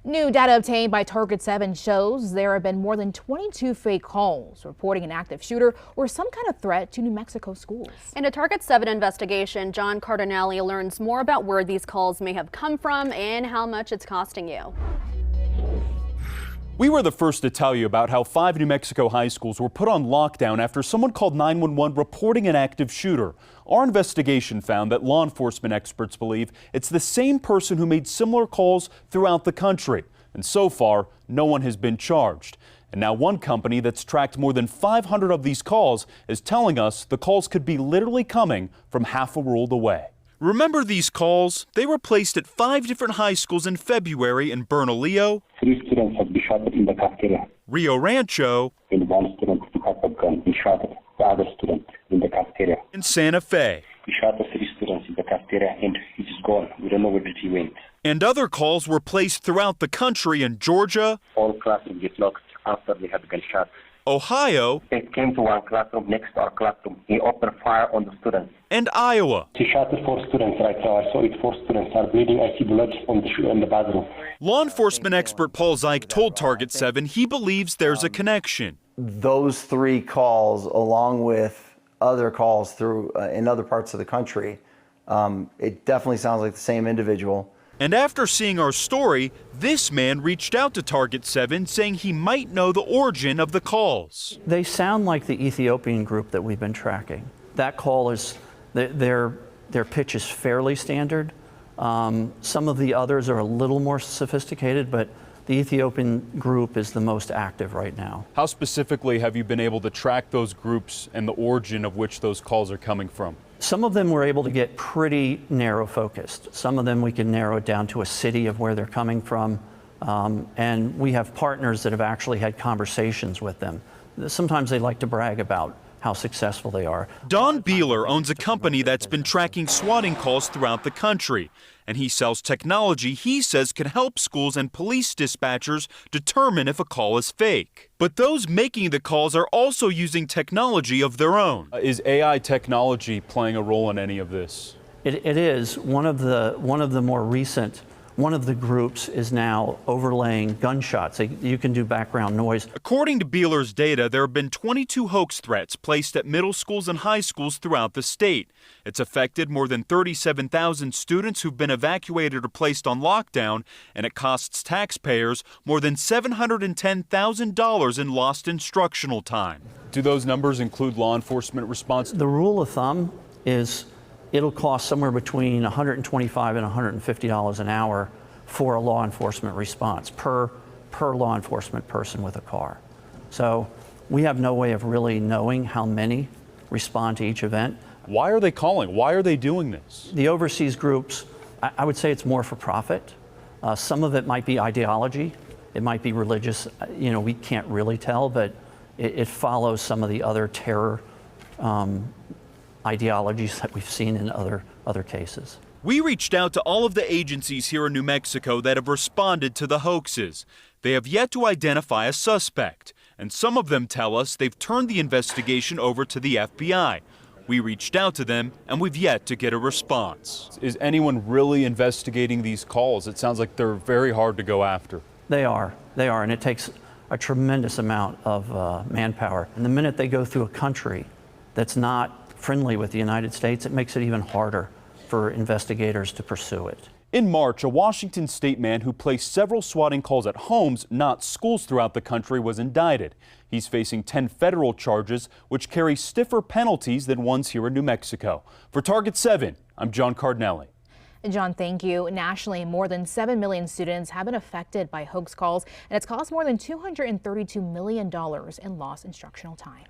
New data obtained by Target 7 shows there have been more than 22 fake calls reporting an active shooter or some kind of threat to New Mexico schools. In a Target 7 investigation, John Cardinelli learns more about where these calls may have come from and how much it's costing you. We were the first to tell you about how 5 New Mexico high schools were put on lockdown after someone called 911 reporting an active shooter. Our investigation found that law enforcement experts believe it's the same person who made similar calls throughout the country. And so far, no one has been charged. And now one company that's tracked more than 500 of these calls is telling us the calls could be literally coming from half a world away. Remember these calls? They were placed at 5 different high schools in February in Bernalillo, 3 students have been shot in the cafeteria. Rio Rancho, And 1 student picked up a gun and shot the other student in the cafeteria. and Santa Fe. He shot the 3 students in the cafeteria and he's just gone. We don't know where did he went. And other calls were placed throughout the country in Georgia, All classrooms get locked after they had gunshot. Ohio, They came to one classroom next to our classroom. He opened fire on the students. and Iowa. He shot the 4 students right now. I saw it. 4 students are bleeding. I see blood on the bathroom. Law enforcement expert Paul Zeig told Target 7 he believes there's a connection. Those 3 calls, along with other calls through in other parts of the country, it definitely sounds like the same individual. And after seeing our story, this man reached out to Target 7 saying he might know the origin of the calls. They sound like the Ethiopian group that we've been tracking. That call is, their pitch is fairly standard. Some of the others are a little more sophisticated, but the Ethiopian group is the most active right now. How specifically have you been able to track those groups and the origin of which those calls are coming from? Some of them we're able to get pretty narrow focused. Some of them we can narrow it down to a city of where they're coming from. And we have partners that have actually had conversations with them. Sometimes they like to brag about how successful they are. Don Beeler owns a company that's been tracking swatting calls throughout the country, and he sells technology he says can help schools and police dispatchers determine if a call is fake. But those making the calls are also using technology of their own. Is AI technology playing a role in any of this? It is. One of the more recent, one of the groups is now overlaying gunshots. You can do background noise. According to Beeler's data, there have been 22 hoax threats placed at middle schools and high schools throughout the state. It's affected more than 37,000 students who've been evacuated or placed on lockdown, and it costs taxpayers more than $710,000 in lost instructional time. Do those numbers include law enforcement response? The rule of thumb is it'll cost somewhere between $125 and $150 an hour for a law enforcement response per law enforcement person with a car. So we have no way of really knowing how many respond to each event. Why are they calling? Why are they doing this? The overseas groups, I would say it's more for profit. Some of it might be ideology. It might be religious. We can't really tell, but it follows some of the other terror ideologies that we've seen in other cases. We reached out to all of the agencies here in New Mexico that have responded to the hoaxes. They have yet to identify a suspect, and some of them tell us they've turned the investigation over to the FBI. We reached out to them, and we've yet to get a response. Is anyone really investigating these calls? It sounds like they're very hard to go after. They are, and it takes a tremendous amount of manpower. And the minute they go through a country that's not friendly with the United States, it makes it even harder for investigators to pursue it. In March, a Washington state man who placed several swatting calls at homes, not schools, throughout the country was indicted. He's facing 10 federal charges, which carry stiffer penalties than ones here in New Mexico. For Target 7, I'm John Cardinelli. John, thank you. Nationally, more than 7 million students have been affected by hoax calls, and it's cost more than $232 million in lost instructional time.